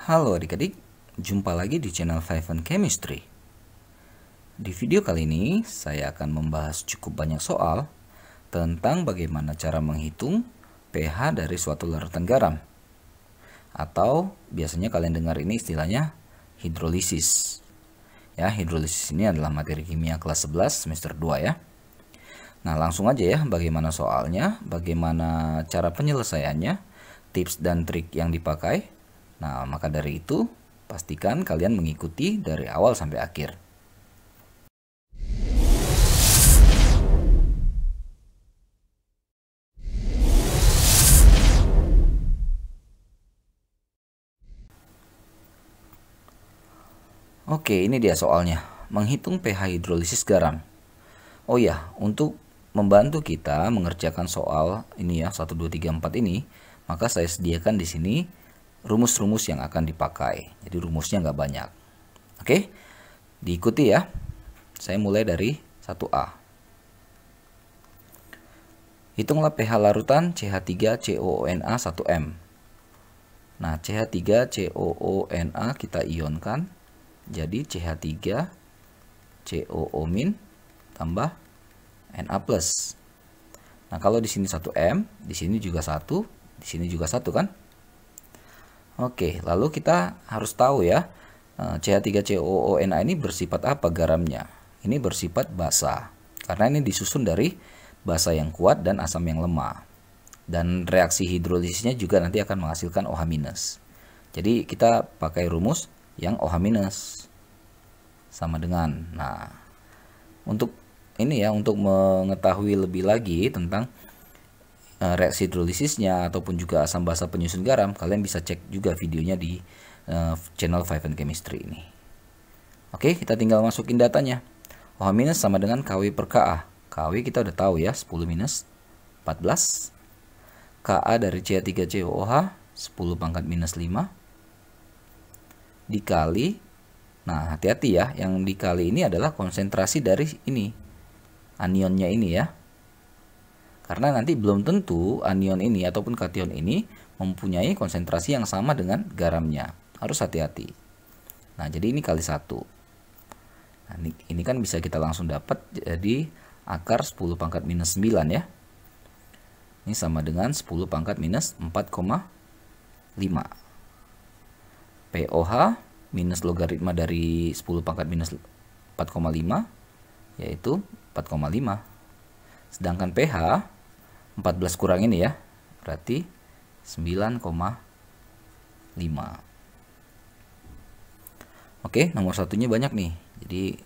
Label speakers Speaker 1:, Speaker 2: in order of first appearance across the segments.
Speaker 1: Halo adik-adik, jumpa lagi di channel Five Chemistry. Di video kali ini, saya akan membahas cukup banyak soal tentang bagaimana cara menghitung pH dari suatu larutan garam. Atau biasanya kalian dengar ini istilahnya hidrolisis. Ya, hidrolisis ini adalah materi kimia kelas 11 semester 2 ya. Nah, langsung aja ya, bagaimana soalnya, bagaimana cara penyelesaiannya, tips dan trik yang dipakai. Nah, maka dari itu, pastikan kalian mengikuti dari awal sampai akhir. Oke, ini dia soalnya. Menghitung pH hidrolisis garam. Oh ya, untuk membantu kita mengerjakan soal ini ya, 1, 2, 3, 4 ini, maka saya sediakan di sini rumus-rumus yang akan dipakai. Jadi rumusnya nggak banyak. Oke, diikuti ya. Saya mulai dari 1A. Hitunglah pH larutan CH3COONA 1M. Nah, CH3COONA kita ionkan. Jadi CH3COO- tambah Na+. Nah, kalau di sini 1M, di sini juga 1, di sini juga 1 kan? Oke, lalu kita harus tahu ya, CH3COONA ini bersifat apa garamnya? Ini bersifat basa, karena ini disusun dari basa yang kuat dan asam yang lemah. Dan reaksi hidrolisisnya juga nanti akan menghasilkan OH-. Jadi kita pakai rumus yang OH- sama dengan. Nah, untuk ini ya, untuk mengetahui lebih lagi tentang reaksi hidrolisisnya ataupun juga asam basa penyusun garam, kalian bisa cek juga videonya di channel Five Chemistry ini. Oke, kita tinggal masukin datanya. OH- sama dengan Kw per Ka. Kw kita udah tahu ya, 10 - 14. Ka dari CH3COOH 10 pangkat minus 5 dikali, nah hati-hati ya, yang dikali ini adalah konsentrasi dari ini, anionnya ini ya. Karena nanti belum tentu anion ini ataupun kation ini mempunyai konsentrasi yang sama dengan garamnya. Harus hati-hati. Nah, jadi ini kali 1. Nah, ini kan bisa kita langsung dapat jadi akar 10 pangkat minus 9 ya. Ini sama dengan 10 pangkat minus 4,5. POH minus logaritma dari 10 pangkat minus 4,5 yaitu 4,5. Sedangkan pH 14 kurang ini ya, berarti 9,5. Oke, nomor satunya banyak nih. Jadi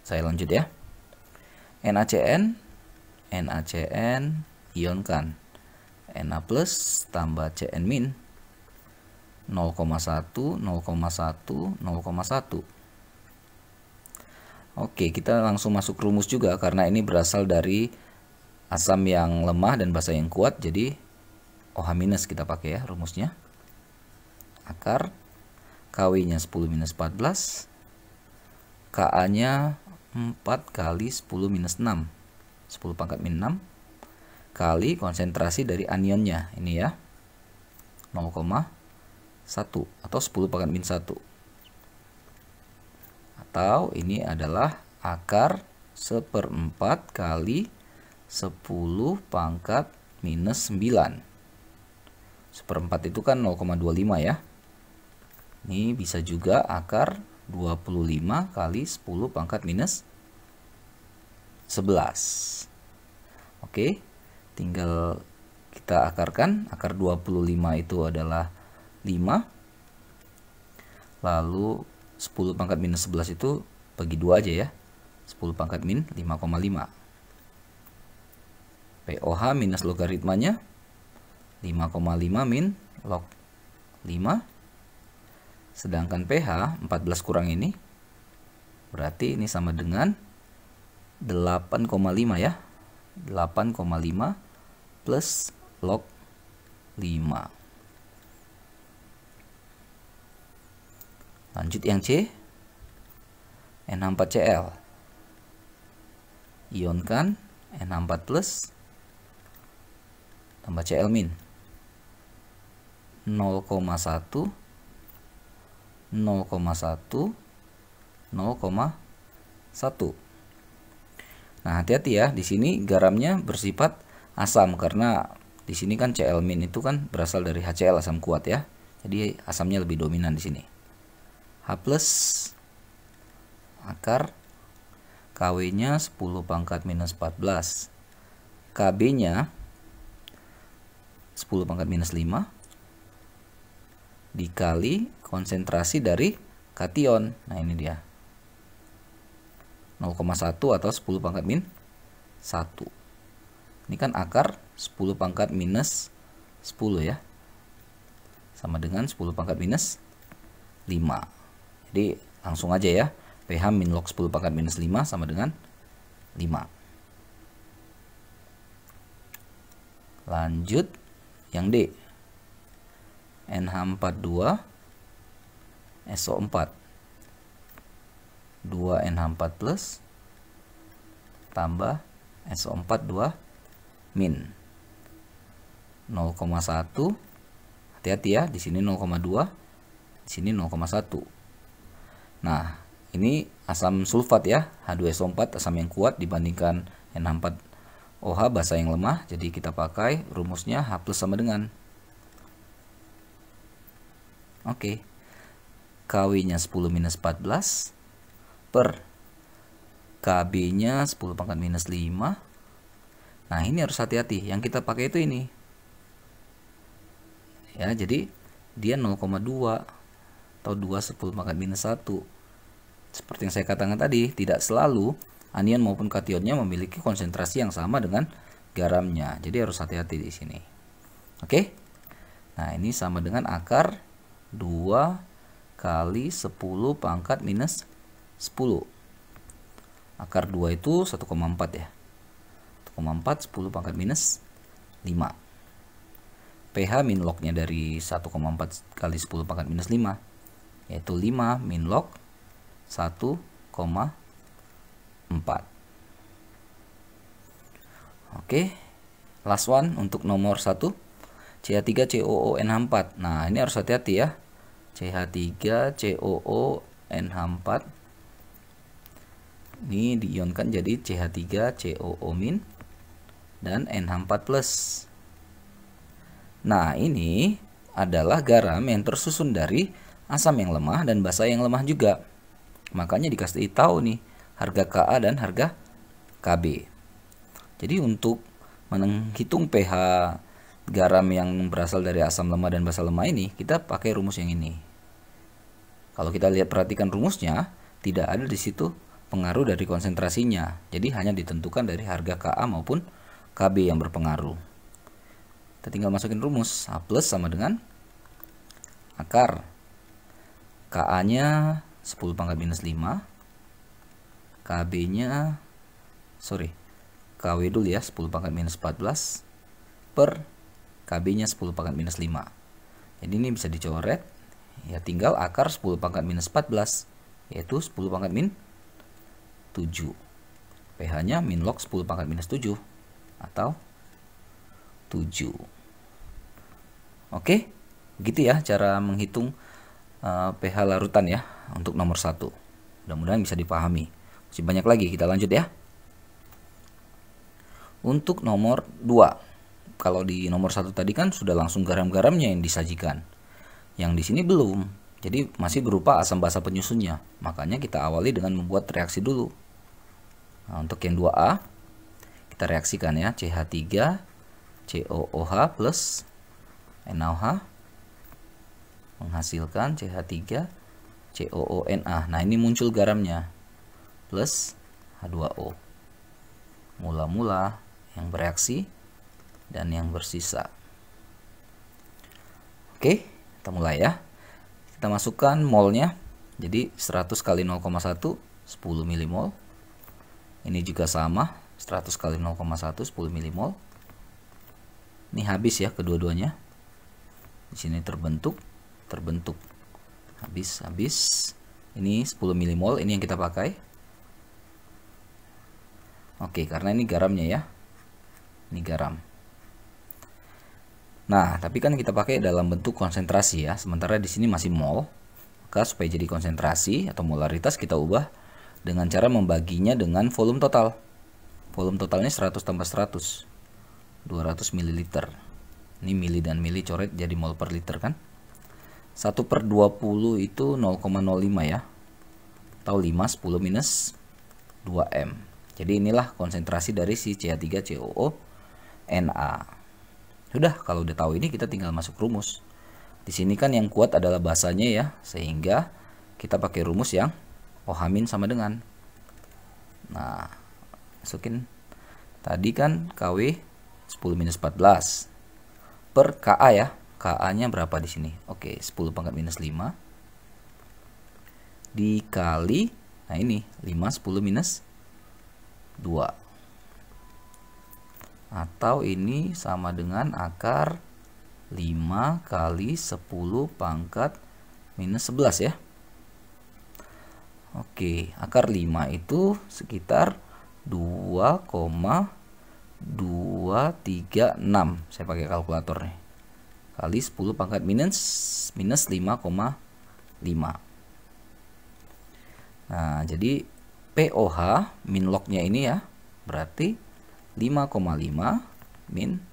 Speaker 1: saya lanjut ya. NaCN ionkan. Na plus tambah Cn min 0,1, 0,1, 0,1. Oke, kita langsung masuk rumus juga karena ini berasal dari asam yang lemah dan basa yang kuat, jadi OH- kita pakai ya rumusnya. Akar Kw-nya 10 - 14, Ka-nya 4 kali 10 - 6, 10 pangkat min 6, kali konsentrasi dari anionnya, ini ya, 0,1 atau 10 pangkat min 1. Atau ini adalah akar 1/4 kali 10 pangkat minus 9. 1/4 itu kan 0,25 ya. Ini bisa juga akar 25 kali 10 pangkat minus 11. Oke, tinggal kita akarkan. Akar 25 itu adalah 5. Lalu 10 pangkat minus 11 itu bagi 2 aja ya. 10 pangkat min 5,5. POH minus logaritmanya 5,5 min log 5. Sedangkan pH 14 kurang ini berarti ini sama dengan 8,5 ya. 8,5 plus log 5. Lanjut yang C. Na4Cl ionkan Na4 plus tambah Cl min 0,1 0,1, 0,1. Nah, hati-hati ya, di sini garamnya bersifat asam karena di sini kan Cl- itu kan berasal dari HCl, asam kuat ya. Jadi asamnya lebih dominan di sini. H plus akar KW-nya 10 pangkat minus 14. KB-nya 10 pangkat minus 5 dikali konsentrasi dari kation. Nah, ini dia. 0,1 atau 10 pangkat min 1. Ini kan akar 10 pangkat minus 10 ya. Sama dengan 10 pangkat minus 5. Jadi langsung aja ya. pH min log 10 pangkat minus 5 sama dengan 5. Lanjut yang D. NH42 SO4 2NH4 plus tambah SO4 2 min 0,1. Hati-hati ya, di sini 0,2, di sini 0,1. Nah, ini asam sulfat ya, H2SO4 asam yang kuat dibandingkan NH4OH basa yang lemah. Jadi kita pakai rumusnya H plus sama dengan, oke, KW-nya 10 minus 14 per KB-nya 10 pangkat minus 5. Nah, ini harus hati-hati. Yang kita pakai itu ini. Ya, jadi dia 0,2 atau 2 10 pangkat minus 1. Seperti yang saya katakan tadi, tidak selalu anion maupun kationnya memiliki konsentrasi yang sama dengan garamnya. Jadi harus hati-hati di sini. Oke? Nah, ini sama dengan akar 2 kali 10 pangkat minus 10. Akar 2 itu 1,4 ya. 1,4 10 pangkat minus 5. pH min lognya dari 1,4 kali 10 pangkat minus 5 yaitu 5 min log 1,4. Oke, last one untuk nomor 1, CH3COONH4. Nah, ini harus hati-hati ya. CH3COONH4 ini diionkan jadi CH3COO- dan NH4+. Nah, ini adalah garam yang tersusun dari asam yang lemah dan basa yang lemah juga. Makanya dikasih tahu nih harga Ka dan harga Kb. Jadi untuk menghitung pH garam yang berasal dari asam lemah dan basa lemah ini, kita pakai rumus yang ini. Kalau kita lihat perhatikan rumusnya, tidak ada di situ pengaruh dari konsentrasinya. Jadi hanya ditentukan dari harga Ka maupun Kb yang berpengaruh. Kita tinggal masukin rumus. H plus sama dengan akar Ka-nya 10 pangkat minus 5, Kb-nya KW dulu ya, 10 pangkat minus 14 per Kb-nya 10 pangkat minus 5. Jadi ini bisa dicoret. Ya tinggal akar 10 pangkat minus 14 yaitu 10 pangkat min 7. pH-nya min log 10 pangkat minus 7 atau 7. Oke, begitu ya cara menghitung pH larutan ya untuk nomor 1. Mudah-mudahan bisa dipahami. Masih banyak lagi, kita lanjut ya. Untuk nomor 2. Kalau di nomor 1 tadi kan sudah langsung garam-garamnya yang disajikan. Yang di sini belum. Jadi masih berupa asam basa penyusunnya. Makanya kita awali dengan membuat reaksi dulu. Nah, untuk yang 2A kita reaksikan ya, CH3 COOH plus NaOH menghasilkan CH3 COONA. Nah, ini muncul garamnya plus H2O. Mula-mula yang bereaksi dan yang bersisa. Oke, kita mulai ya. Kita masukkan molnya. Jadi 100 kali 0,1 10 milimol. Ini juga sama, 100 kali 0,1 10 milimol. Ini habis ya kedua-duanya. Di sini terbentuk. Habis. Ini 10 milimol, ini yang kita pakai. Oke, karena ini garamnya ya. Ini garam. Nah, tapi kan kita pakai dalam bentuk konsentrasi ya. Sementara di sini masih mol. Maka supaya jadi konsentrasi atau molaritas kita ubah dengan cara membaginya dengan volume total. Volume totalnya 100 tambah 100, 200 ml. Ini mili dan mili coret jadi mol per liter kan. 1/20 itu 0,05 ya. Atau 5, 10 minus 2M. Jadi inilah konsentrasi dari si CH3COO Na. Sudah, kalau udah tahu ini kita tinggal masuk rumus. Di sini kan yang kuat adalah basanya ya, sehingga kita pakai rumus yang OH- sama dengan. Nah, masukin tadi kan KW 10 minus 14 per KA ya. KA-nya berapa di sini? Oke, 10 pangkat minus 5 dikali, nah ini 5 10 minus 2. Atau ini sama dengan akar 5 kali 10 pangkat minus 11 ya. Oke, akar 5 itu sekitar 2,236. Saya pakai kalkulator nih. Kali 10 pangkat minus 5,5. Nah, jadi POH min lognya ini ya, berarti 5,5 min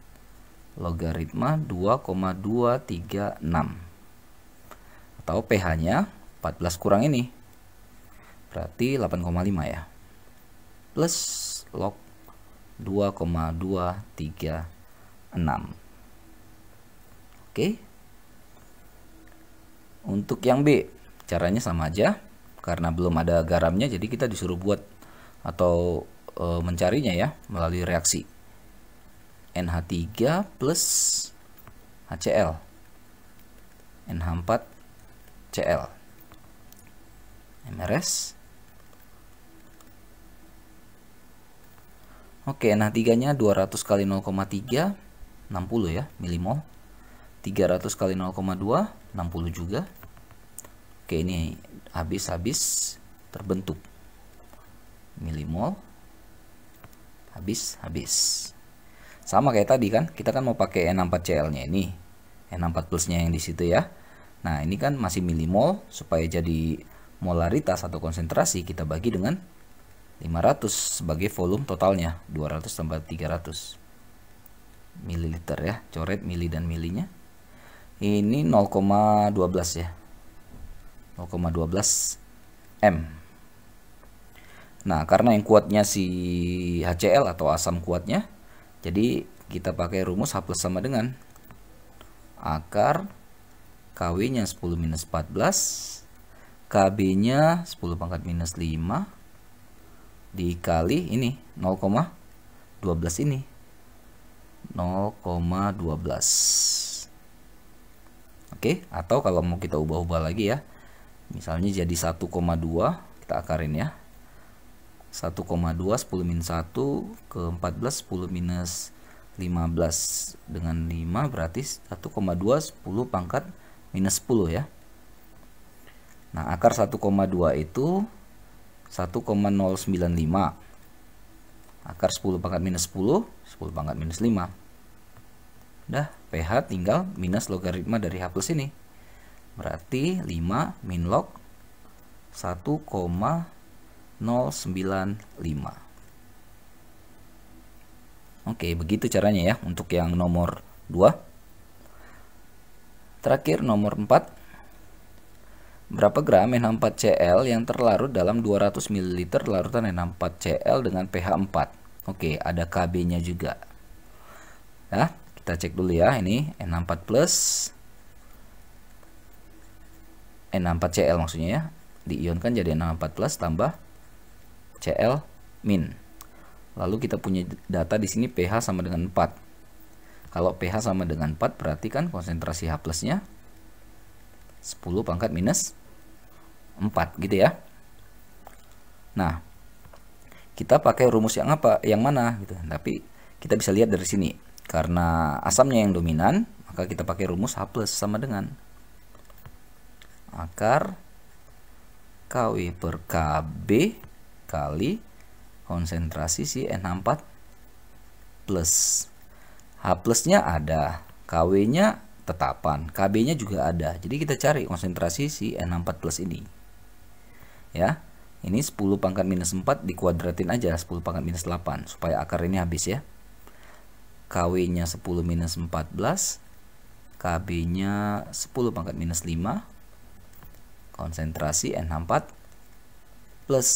Speaker 1: logaritma 2,236. Atau pH-nya 14 kurang ini, berarti 8,5 ya. Plus log 2,236. Oke. Untuk yang B, caranya sama aja. Karena belum ada garamnya, jadi kita disuruh buat atau mencarinya ya melalui reaksi. NH3 plus HCl. NH4Cl. MRS. Oke, NH3-nya 200 kali 0,3, 60 ya, milimol. 300 kali 0,2, 60 juga. Oke, ini habis terbentuk. Milimol. Habis. Sama kayak tadi kan, kita kan mau pakai N4Cl-nya ini. N4 plusnya yang di situ ya. Nah, ini kan masih milimol, supaya jadi molaritas atau konsentrasi kita bagi dengan 500 sebagai volume totalnya, 200 tambah 300 mililiter ya, coret mili dan milinya. Ini 0,12 ya, 0,12 M. Nah, karena yang kuatnya si HCl atau asam kuatnya, jadi kita pakai rumus H plus sama dengan akar KW-nya 10 minus 14, KB-nya 10 pangkat minus 5, dikali ini 0,12 ini, 0,12. Oke, atau kalau mau kita ubah-ubah lagi ya, misalnya jadi 1,2, kita akarin ya. 1,2 10 minus 1 ke 14 10 minus 15 dengan 5 berarti 1,2 10 pangkat minus 10 ya. Nah, akar 1,2 itu 1,095. Akar 10 pangkat minus 10, 10 pangkat minus 5. Udah, pH tinggal minus logaritma dari H plus ini. Berarti 5 min log 1,095. Oke, begitu caranya ya untuk yang nomor 2. Terakhir nomor 4. Berapa gram NH4Cl yang terlarut dalam 200 ml larutan NH4Cl dengan pH 4? Oke, ada KB-nya juga. Ya, kita cek dulu ya, ini NH4 plus NH4Cl maksudnya ya, diionkan jadi NH4 plus tambah Cl min. Lalu kita punya data di sini pH sama dengan 4. Kalau pH sama dengan 4 berarti kan konsentrasi H plusnya 10 pangkat minus 4 gitu ya. Nah, kita pakai rumus yang apa? Yang mana gitu. Tapi kita bisa lihat dari sini. Karena asamnya yang dominan, maka kita pakai rumus H plus sama dengan akar KW per KB kali konsentrasi si NH4 plus. H plusnya ada, KW nya tetapan. KB-nya juga ada. Jadi kita cari konsentrasi si N64 plus ini. Ya. Ini 10 pangkat minus 4 dikuadratin aja 10 pangkat minus 8 supaya akar ini habis ya. KW-nya 10 minus 14. KB-nya 10 pangkat minus 5. Konsentrasi N64 plus.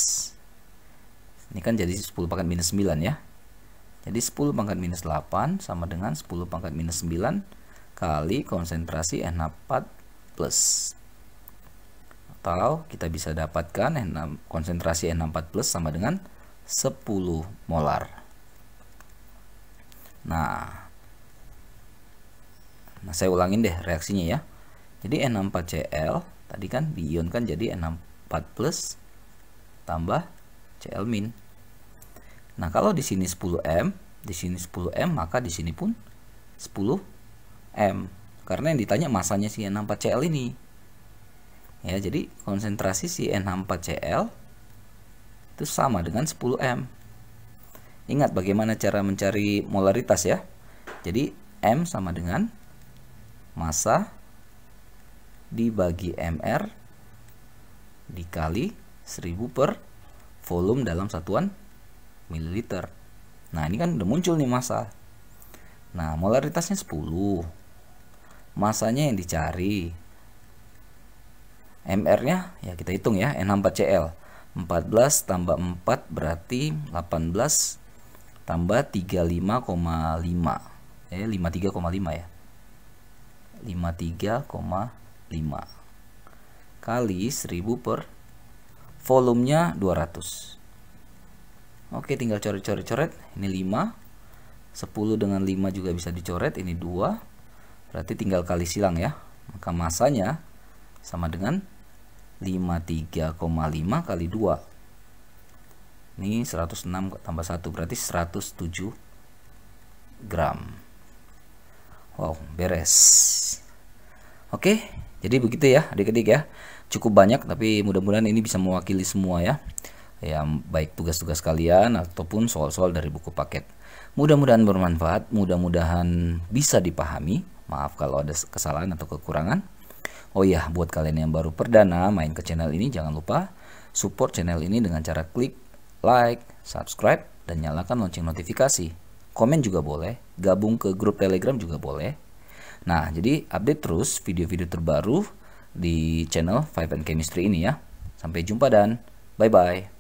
Speaker 1: Ini kan jadi 10 pangkat minus 9 ya. Jadi 10 pangkat minus 8 sama dengan 10 pangkat minus 9 kali konsentrasi N64 plus. Atau kita bisa dapatkan konsentrasi N64 plus sama dengan 10 molar. Nah, saya ulangin deh reaksinya ya. Jadi N64Cl tadi kan diionkan jadi N64 plus tambah Cl min. Nah, kalau di sini 10M, di sini 10M, maka di sini pun 10M. Karena yang ditanya masanya si N64Cl ini. Ya, jadi konsentrasi si N64Cl itu sama dengan 10M. Ingat bagaimana cara mencari molaritas ya. Jadi M sama dengan massa dibagi MR dikali 1000 per volume dalam satuan mililiter. Nah, ini kan udah muncul nih massa. Nah, molaritasnya 10. Massanya yang dicari. MR-nya ya kita hitung ya, N64Cl. 14 tambah 4 berarti 18 tambah 35,5. 53,5 ya. 53,5 kali 1000 per volumenya 200. Oke, tinggal coret-coret. Ini 5. 10 dengan 5 juga bisa dicoret. Ini 2. Berarti tinggal kali silang ya. Maka massanya sama dengan 53,5 kali 2. Ini 106 tambah 1 berarti 107 gram. Wow, beres. Oke, jadi begitu ya adik-adik ya. Cukup banyak tapi mudah-mudahan ini bisa mewakili semua ya. Ya, baik tugas-tugas kalian ataupun soal-soal dari buku paket. Mudah-mudahan bermanfaat, mudah-mudahan bisa dipahami. Maaf kalau ada kesalahan atau kekurangan. Oh iya, buat kalian yang baru perdana main ke channel ini, jangan lupa support channel ini dengan cara klik like, subscribe, dan nyalakan lonceng notifikasi. Komen juga boleh, gabung ke grup Telegram juga boleh. Nah, jadi update terus video-video terbaru di channel 5 and Chemistry ini ya. Sampai jumpa dan bye-bye.